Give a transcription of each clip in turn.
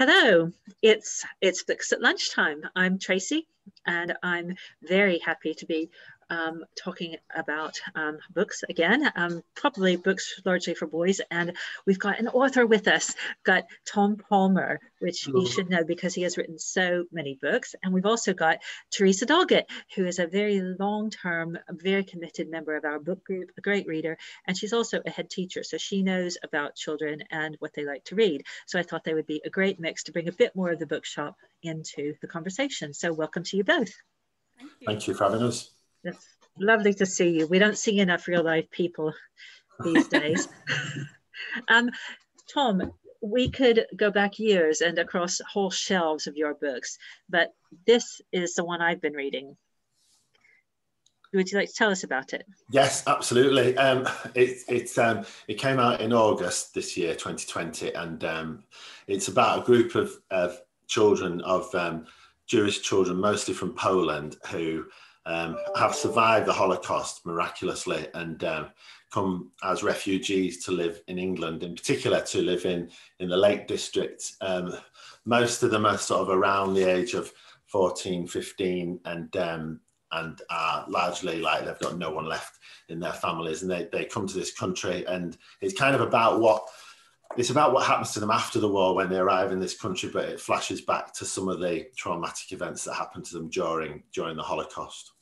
Hello, it's Books at Lunchtime. I'm Tracy, and I'm very happy to be talking about books again, probably books largely for boys. And we've got an author with us, got Tom Palmer, which you should know because he has written so many books. And we've also got Teresa, who is a very long-term, very committed member of our book group, a great reader. And she's also a head teacher, so she knows about children and what they like to read. So I thought they would be a great mix to bring a bit more of the bookshop into the conversation. So welcome to you both. Thank you for having us. It's lovely to see you. We don't see enough real life people these days. Tom, we could go back years and across whole shelves of your books, but this is the one I've been reading. Would you like to tell us about it? Yes, absolutely. It came out in August this year, 2020, and it's about a group of children, Jewish children, mostly from Poland, who have survived the Holocaust miraculously and come as refugees to live in England, in particular to live in the Lake District. Most of them are sort of around the age of 14, 15 and are largely like they've got no one left in their families, and they come to this country, and it's kind of about what happens to them after the war when they arrive in this country, but it flashes back to some of the traumatic events that happened to them during the Holocaust.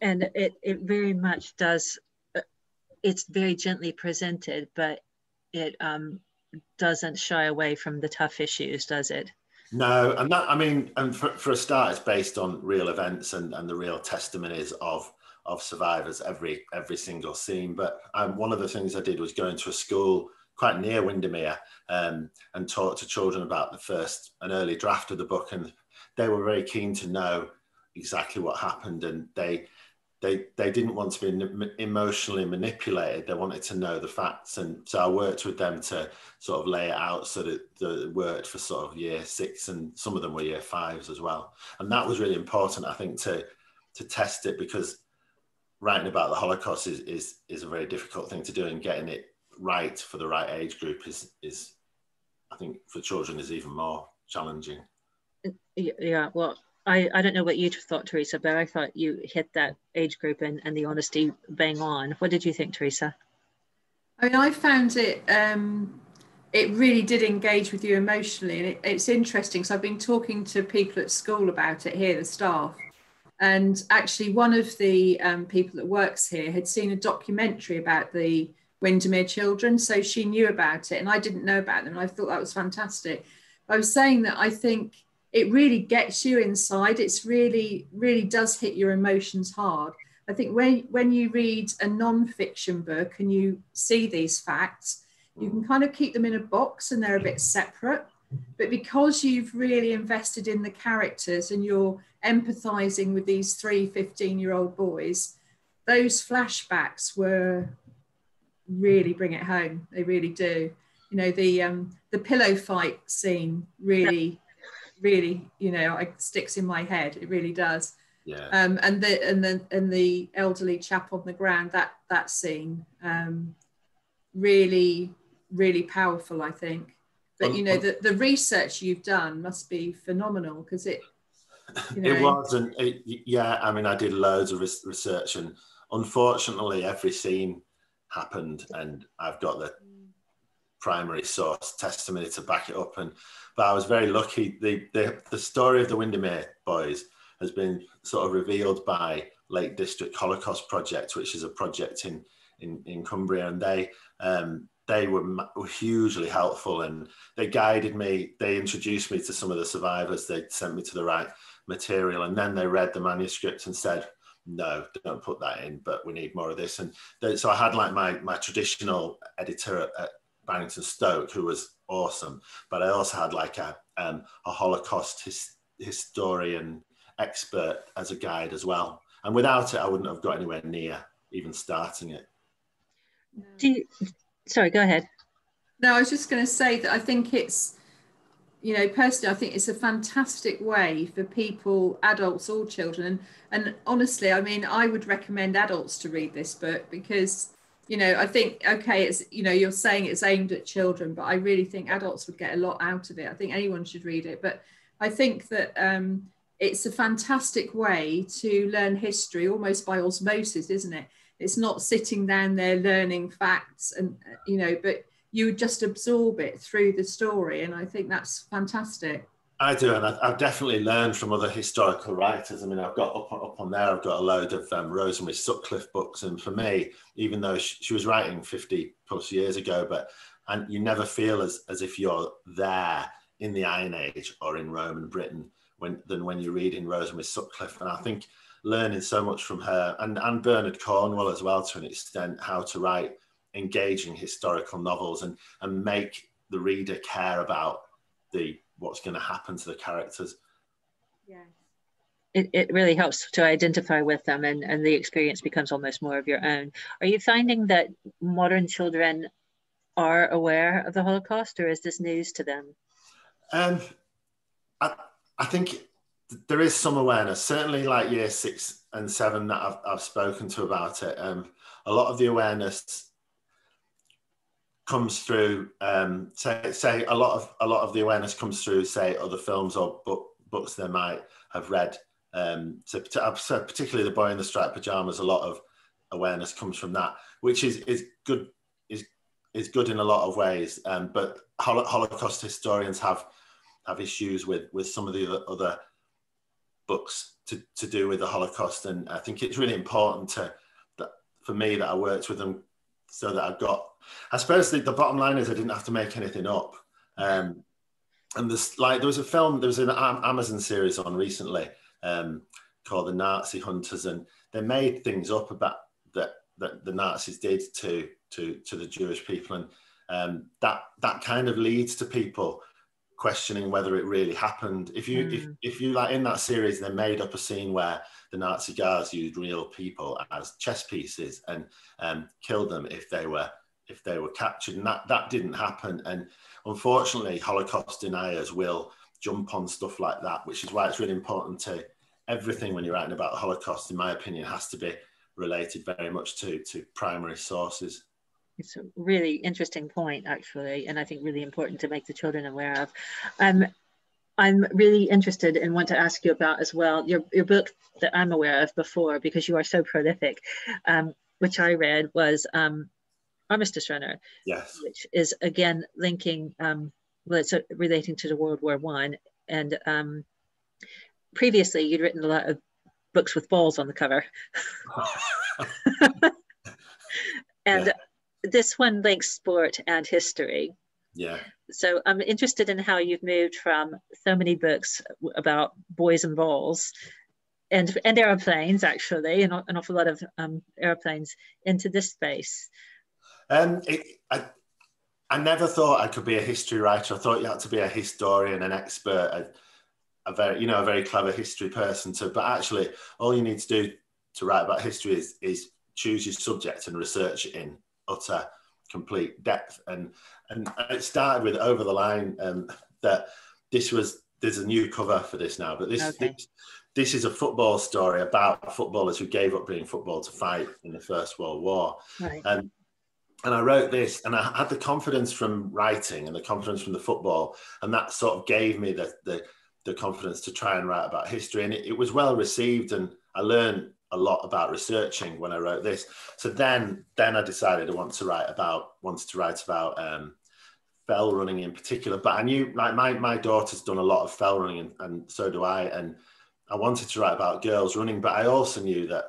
And it very much does, it's very gently presented, but it doesn't shy away from the tough issues, does it? No, and that, I mean, and for a start, it's based on real events and the real testimonies of survivors, every single scene. But one of the things I did was go into a school quite near Windermere and talk to children about an early draft of the book, and they were very keen to know exactly what happened, and they didn't want to be emotionally manipulated. They wanted to know the facts, and so I worked with them to sort of lay it out so that it worked for sort of year 6, and some of them were year 5s as well. And that was really important, I think, to test it, because writing about the Holocaust is a very difficult thing to do, and getting it right for the right age group is I think for children is even more challenging. Yeah, well, I don't know what you thought, Teresa, but I thought you hit that age group and the honesty bang on. What did you think, Teresa? I mean, I found it really did engage with you emotionally, and it's interesting. So I've been talking to people at school about it here, the staff, and actually one of the people that works here had seen a documentary about the Windermere children, so she knew about it, and I didn't know about them, and I thought that was fantastic. I was saying that I think it really gets you inside. It's really does hit your emotions hard. I think when you read a non-fiction book and you see these facts, you can kind of keep them in a box and they're a bit separate. But because you've really invested in the characters and you're empathizing with these 3 15-year-old boys, those flashbacks really bring it home. They really do. You know, the pillow fight scene really, you know, it sticks in my head. It really does. Yeah. And the elderly chap on the ground, that scene, really powerful, I think. But you know, the research you've done must be phenomenal, because it, you know, it wasn't. Yeah, I mean, I did loads of research, and unfortunately, every scene happened, and I've got the primary source testimony to back it up. But I was very lucky. The story of the Windermere boys has been sort of revealed by Lake District Holocaust Project, which is a project in Cumbria, and they were hugely helpful, and they guided me. They introduced me to some of the survivors. They sent me to the right material, and then they read the manuscript and said, no, don't put that in, but we need more of this. And so I had like my traditional editor at Barrington Stoke, who was awesome, but I also had like a Holocaust historian expert as a guide as well. And without it, I wouldn't have got anywhere near even starting it. Sorry, go ahead. No, I was just going to say that I think it's, you know, personally, I think it's a fantastic way for people, adults or children. And honestly, I mean, I would recommend adults to read this book, because You know, I think, okay, it's, you know, you're saying it's aimed at children, but I really think adults would get a lot out of it. I think anyone should read it. But I think that it's a fantastic way to learn history almost by osmosis, isn't it? It's not sitting down there learning facts and, you know, but you just absorb it through the story. And I think that's fantastic. I do, and I've definitely learned from other historical writers. I mean, I've got up on there, I've got a load of Rosemary Sutcliffe books, and for me, even though she was writing 50 plus years ago, and you never feel as if you're there in the Iron Age or in Rome and Britain than when you're reading Rosemary Sutcliffe. And I think learning so much from her and Bernard Cornwell as well, to an extent, how to write engaging historical novels and make the reader care about what's going to happen to the characters. Yeah, it really helps to identify with them, and the experience becomes almost more of your own. Are you finding that modern children are aware of the Holocaust, or is this news to them? I think there is some awareness, certainly like year 6 and 7 that I've spoken to about it. A lot of the awareness comes through, say a lot of the awareness comes through, say, other films or books they might have read. So particularly The Boy in the Striped Pajamas, a lot of awareness comes from that, which is good. Is good in a lot of ways. But Holocaust historians have issues with some of the other books to do with the Holocaust, and I think it's really important for me that I worked with them, so that I've got, I suppose the bottom line is I didn't have to make anything up. And there was an Amazon series on recently called The Nazi Hunters, and they made things up about that the Nazis did to the Jewish people, and that kind of leads to people questioning whether it really happened. If you like, in that series, they made up a scene where the Nazi guards used real people as chess pieces and killed them if they were captured, and that didn't happen. And unfortunately, Holocaust deniers will jump on stuff like that, which is why it's really important to everything when you're writing about the Holocaust, in my opinion, has to be related very much to primary sources. It's a really interesting point, actually, and I think really important to make the children aware of. I'm really interested and want to ask you about as well your book that I'm aware of before, because you are so prolific, which I read was Armistice Runner. Yes. Which is again linking, it's relating to the World War I, and previously you'd written a lot of books with balls on the cover. And yeah. This one links sport and history. Yeah. So I'm interested in how you've moved from so many books about boys and balls and airplanes, actually, and an awful lot of airplanes, into this space. I never thought I could be a history writer. I thought you had to be a historian, an expert, a very clever history person but actually all you need to do to write about history is choose your subject and research it in utter complete depth. And it started with Over the Line, that there's a new cover for this now, but this is a football story about footballers who gave up being football to fight in the First World War. Right. And I wrote this, and I had the confidence from writing and the confidence from the football, and that sort of gave me the confidence to try and write about history. And it was well received, and I learned a lot about researching when I wrote this. So then I decided I wanted to write about fell running in particular. But I knew, like, my daughter's done a lot of fell running, and so do I. And I wanted to write about girls running, but I also knew that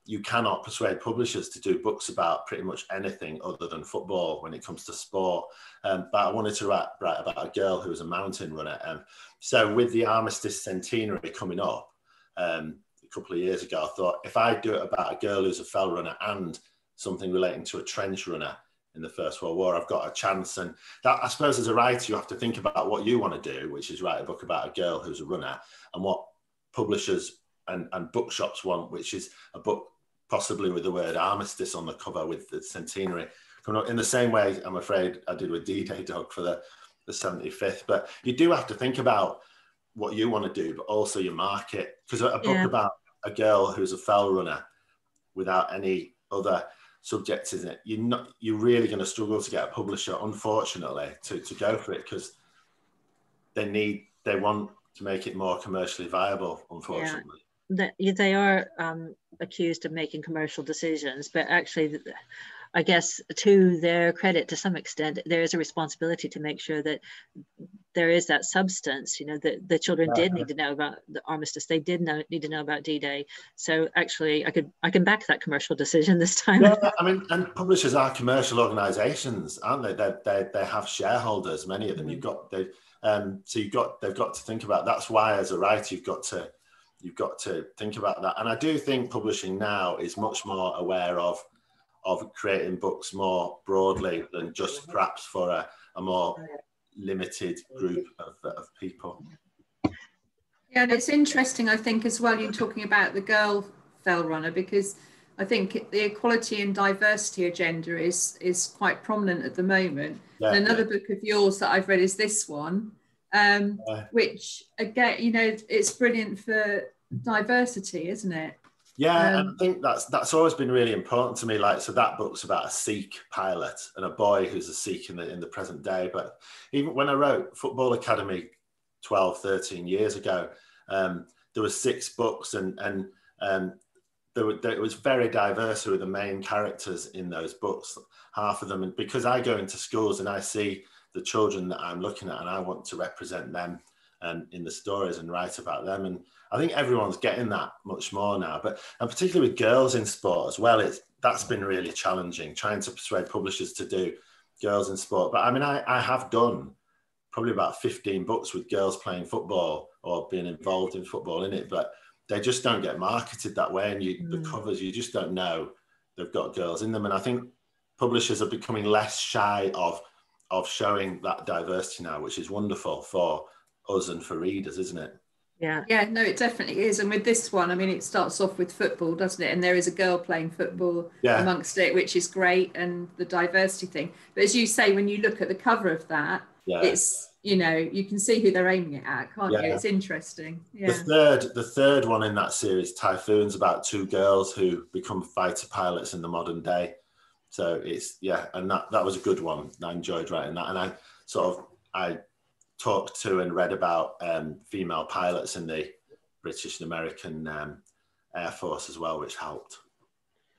you cannot persuade publishers to do books about pretty much anything other than football when it comes to sport. But I wanted to write about a girl who was a mountain runner. So with the Armistice centenary coming up a couple of years ago, I thought, if I do it about a girl who's a fell runner and something relating to a trench runner in the First World War, I've got a chance. And that, I suppose, as a writer, you have to think about what you want to do, which is write a book about a girl who's a runner, and what publishers and bookshops want, which is a book possibly with the word Armistice on the cover with the centenary coming up, in the same way, I'm afraid, I did with D-Day Dog for the 75th. But you do have to think about what you want to do, but also your market, because a book about a girl who's a fell runner without any other subject, isn't it? You're really going to struggle to get a publisher, unfortunately, to go for it, because they want to make it more commercially viable, unfortunately. Yeah. They are accused of making commercial decisions, but actually, I guess to their credit, to some extent, there is a responsibility to make sure that there is that substance. You know, that the children did need to know about the armistice. They did need to know about D-Day. So actually, I can back that commercial decision this time. Yeah, I mean, and publishers are commercial organisations, aren't they? They have shareholders, many of them. They've got to think about. That's why, as a writer, you've got to think about that. And I do think publishing now is much more aware of creating books more broadly than just perhaps for a more limited group of people. Yeah, and it's interesting, I think, as well, you're talking about the girl fell runner, because I think the equality and diversity agenda is quite prominent at the moment. Yeah, and another book of yours that I've read is this one, which, again, you know, it's brilliant for diversity, isn't it? Yeah, and I think that's always been really important to me. Like, so that book's about a Sikh pilot and a boy who's a Sikh in the present day. But even when I wrote Football Academy 12, 13 years ago, there were 6 books, and it was very diverse who were the main characters in those books, half of them. And because I go into schools and I see the children that I'm looking at, and I want to represent them in the stories and write about them. And I think everyone's getting that much more now, and particularly with girls in sport as well, that's been really challenging, trying to persuade publishers to do girls in sport. But I mean, I have done probably about 15 books with girls playing football or being involved in football in it, but they just don't get marketed that way. And the covers, you just don't know they've got girls in them. And I think publishers are becoming less shy of showing that diversity now, which is wonderful for us and for readers, isn't it? Yeah, no, it definitely is. And with this one, I mean, it starts off with football, doesn't it? And there is a girl playing football amongst it, which is great, and the diversity thing. But as you say, when you look at the cover of that, it's, you know, you can see who they're aiming it at, can't you? It's interesting. Yeah. The third one in that series, Typhoon's about 2 girls who become fighter pilots in the modern day. So it's, and that was a good one. I enjoyed writing that. And I talked to and read about female pilots in the British and American Air Force as well, which helped.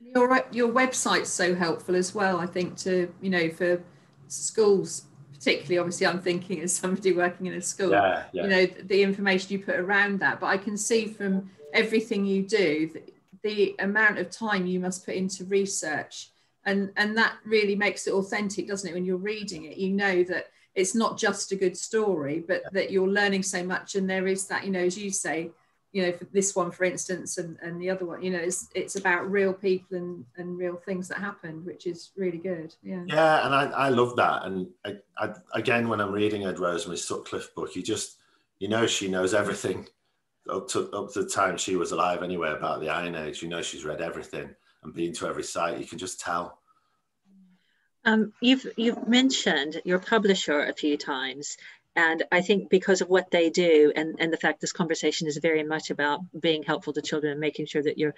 Your website's so helpful as well, I think, to, you know, for schools particularly. Obviously, I'm thinking as somebody working in a school, you know, the information you put around that. But I can see from everything you do the amount of time you must put into research, and that really makes it authentic, doesn't it? When you're reading it, you know that it's not just a good story, but that you're learning so much. And there is that, you know, as you say, you know, for this one, for instance, and the other one, you know, it's about real people and real things that happened, which is really good. Yeah, and I love that. And I again, when I'm reading Rosemary's Sutcliffe book, you know, she knows everything up to the time she was alive anyway about the Iron Age. You know, she's read everything and been to every site. You can just tell. You've mentioned your publisher a few times, and I think because of what they do and the fact this conversation is very much about being helpful to children and making sure that you're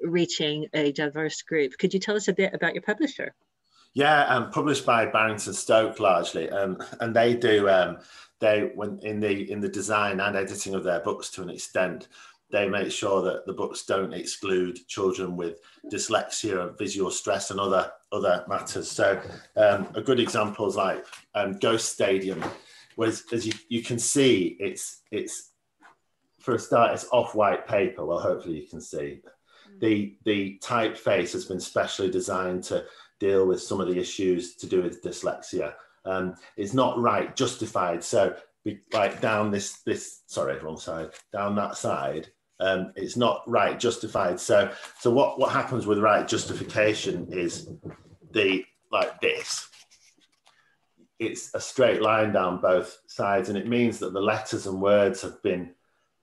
reaching a diverse group. Could you tell us a bit about your publisher? Yeah, published by Barrington Stoke largely, and they do when in the design and editing of their books to an extent, they make sure that the books don't exclude children with dyslexia, visual stress, and other matters. So a good example is like Ghost Stadium, where, as you can see, it's for a start, it's off-white paper. Well, hopefully you can see. The typeface has been specially designed to deal with some of the issues to do with dyslexia. It's not right justified. So like down wrong side, down that side, it's not right justified. So what happens with right justification is like this. It's a straight line down both sides, and it means that the letters and words have been,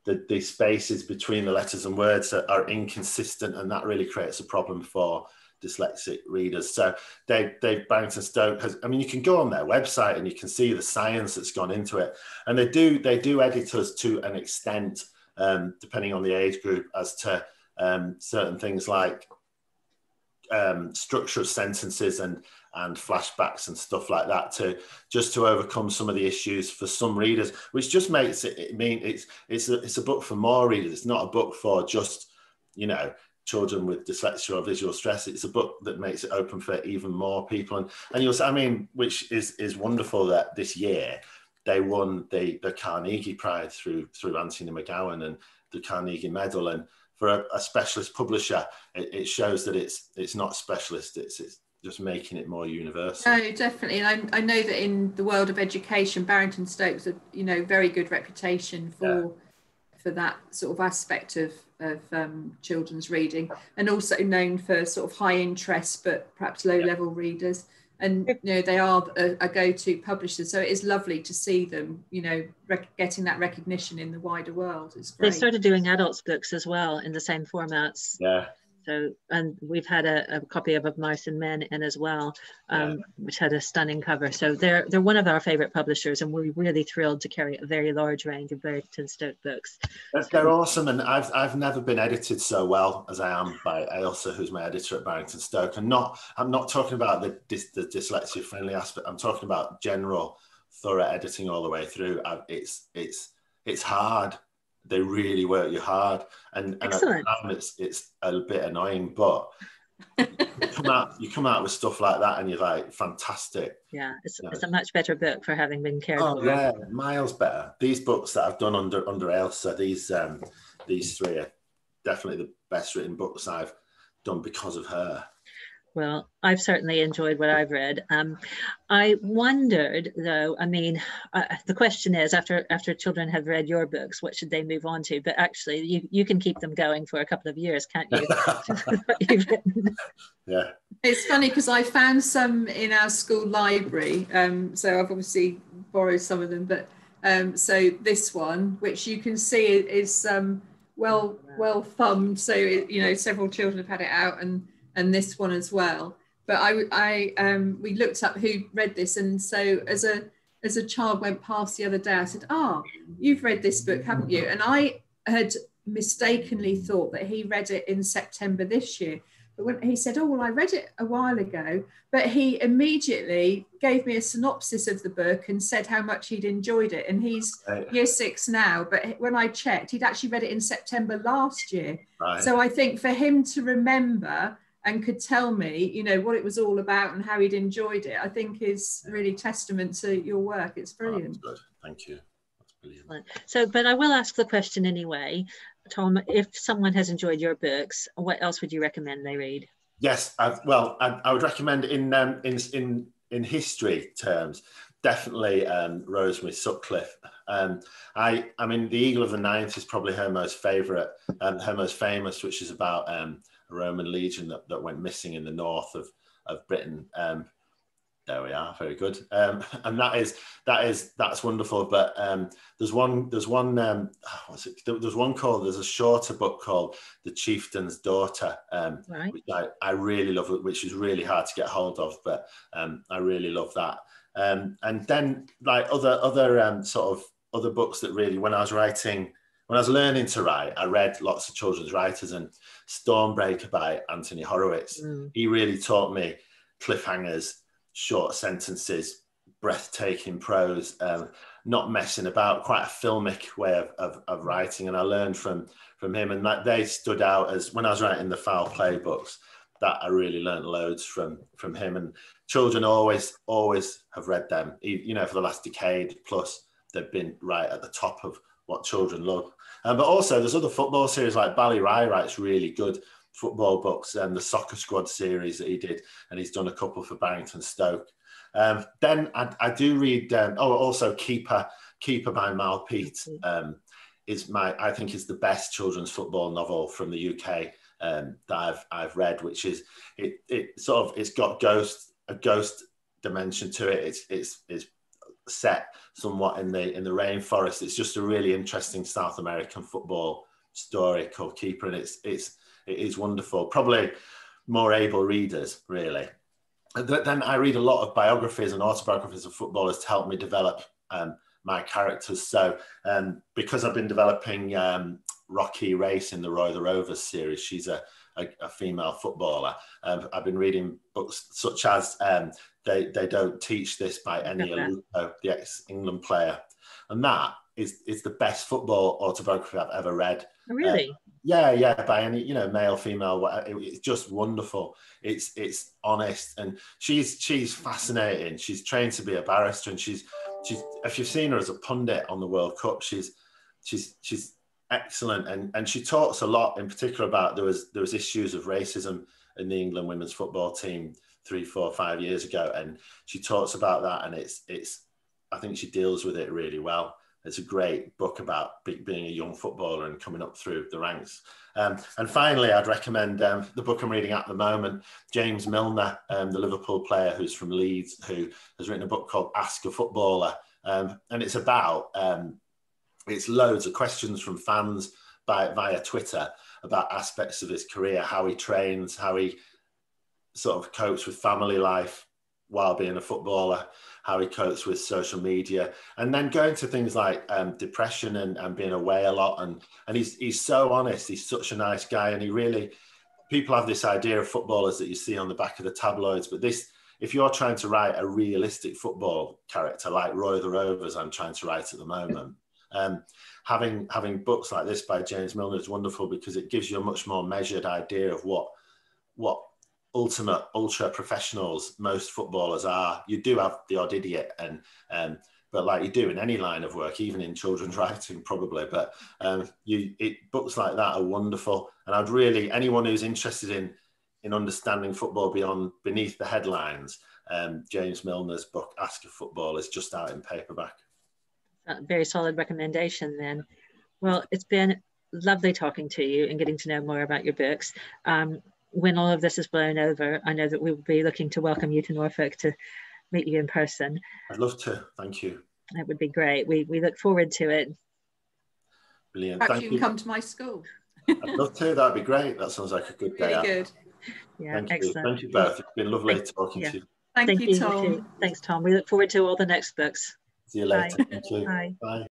the spaces between the letters and words are inconsistent, and that really creates a problem for dyslexic readers. So Dave Barrington Stoke has, I mean, you can go on their website and you can see the science that's gone into it, and they do edit us to an extent, depending on the age group, as to certain things like structure of sentences and flashbacks and stuff like that to overcome some of the issues for some readers, which just makes it mean it's a book for more readers. It's not a book for just, you know, children with dyslexia or visual stress. It's a book that makes it open for even more people. And you'll say, I mean, which is wonderful that this year they won the Carnegie Prize through Anthony McGowan and the Carnegie Medal. And for a specialist publisher, it shows that it's not specialist, it's just making it more universal. No, definitely. And I know that in the world of education, Barrington Stoke's a, you know, very good reputation for that sort of aspect of children's reading, and also known for sort of high interest but perhaps low level readers. And you know, they are a go-to publisher, so it is lovely to see them, you know, getting that recognition in the wider world. It's great. They started doing adults books as well in the same formats. Yeah. So, and we've had a copy of Mice and Men in as well, which had a stunning cover. So they're one of our favorite publishers, and we're really thrilled to carry a very large range of Barrington Stoke books. They're awesome, and I've never been edited so well as I am by Ailsa, who's my editor at Barrington Stoke. And I'm not talking about the dyslexia-friendly aspect. I'm talking about general, thorough editing all the way through. It's hard. They really work you hard, and at the time it's a bit annoying, but you come out with stuff like that and you're like, fantastic. Yeah, it's a much better book for having been cared for. Yeah, miles better. These books that I've done under Ailsa, these three are definitely the best written books I've done because of her. Well, I've certainly enjoyed what I've read. I wondered, though, I mean, the question is, after children have read your books, what should they move on to? But actually, you can keep them going for a couple of years, can't you? You've written. Yeah. It's funny because I found some in our school library. So I've obviously borrowed some of them. But so this one, which you can see is well thumbed. So, you know, several children have had it out, and this one as well. But we looked up who read this, and so as a child went past the other day, I said, you've read this book, haven't you? And I had mistakenly thought that he read it in September this year. But when he said, I read it a while ago, but he immediately gave me a synopsis of the book and said how much he'd enjoyed it. And he's year 6 now, but when I checked, he'd actually read it in September last year. Right. So I think for him to remember and could tell me, you know, what it was all about and how he'd enjoyed it, I think is really testament to your work. It's brilliant. That's good. Thank you. That's brilliant. So, but I will ask the question anyway. Tom, if someone has enjoyed your books, what else would you recommend they read? Yes, I would recommend in history terms, definitely Rosemary Sutcliffe. I mean, The Eagle of the Ninth is probably her most favourite, her most famous, which is about a Roman legion that went missing in the north of Britain. There we are, very good. And that's wonderful. But there's one there's a shorter book called The Chieftain's Daughter, right, which I really love, which is really hard to get hold of, but I really love that. And then like other sort of other books that really, when I was learning to write, I read lots of children's writers, and Stormbreaker by Anthony Horowitz. He really taught me cliffhangers, short sentences, breathtaking prose, not messing about, quite a filmic way of writing. And I learned from him, and that they stood out as, when I was writing the foul play books, that I really learned loads from him. And children always have read them, you know, for the last decade plus. They've been right at the top of what children love. But also there's other football series like Bali writes really good football books, and the Soccer Squad series that he did, and he's done a couple for Barrington Stoke. Then I do read, also Keeper by Mal Peet I think is the best children's football novel from the UK that I've read, which is it's got a ghost dimension to it. It's set somewhat in the rainforest. It's just a really interesting South American football story called Keeper, and it is wonderful. Probably more able readers, really. Then I read a lot of biographies and autobiographies of footballers to help me develop my characters. So because I've been developing Rocky Race in the Roy the Rovers series, she's a a female footballer. I've been reading books such as They Don't Teach This by Eniola, the ex-England player. And that is the best football autobiography I've ever read. Really? Yeah, by any, you know, male, female, whatever. It's just wonderful. It's honest, and she's fascinating. She's trained to be a barrister, and she's if you've seen her as a pundit on the World Cup, she's excellent, and she talks a lot, in particular about there was issues of racism in the England women's football team 3, 4, 5 years ago, and she talks about that, and it's I think she deals with it really well. It's a great book about being a young footballer and coming up through the ranks. And finally, I'd recommend the book I'm reading at the moment, James Milner, the Liverpool player who's from Leeds, who has written a book called Ask a Footballer. And it's about, it's loads of questions from fans via Twitter about aspects of his career, how he trains, how he sort of copes with family life while being a footballer, how he copes with social media, and then going to things like depression and being away a lot. And he's so honest. He's such a nice guy. And he really, people have this idea of footballers that you see on the back of the tabloids, but if you're trying to write a realistic football character like Roy the Rovers, I'm trying to write at the moment, having books like this by James Milner is wonderful, because it gives you a much more measured idea of what ultimate ultra professionals most footballers are. You do have the odd idiot, but like you do in any line of work, even in children's writing probably, but books like that are wonderful. And I'd really, anyone who's interested in understanding football beneath the headlines, James Milner's book Ask a Football is just out in paperback. A very solid recommendation then. Well, it's been lovely talking to you and getting to know more about your books. When all of this is blown over, I know that we will be looking to welcome you to Norfolk to meet you in person. I'd love to. Thank you. That would be great. We look forward to it. Brilliant. Perhaps Thank you can come to my school. I'd love to. That'd be great. That sounds like a good day. Really good. Yeah, Thank excellent. you. Thank you both. It's been lovely talking to you. Thank you, Tom. Thanks, Tom. We look forward to all the next books. See you later. Bye. Thank you. Bye. Bye.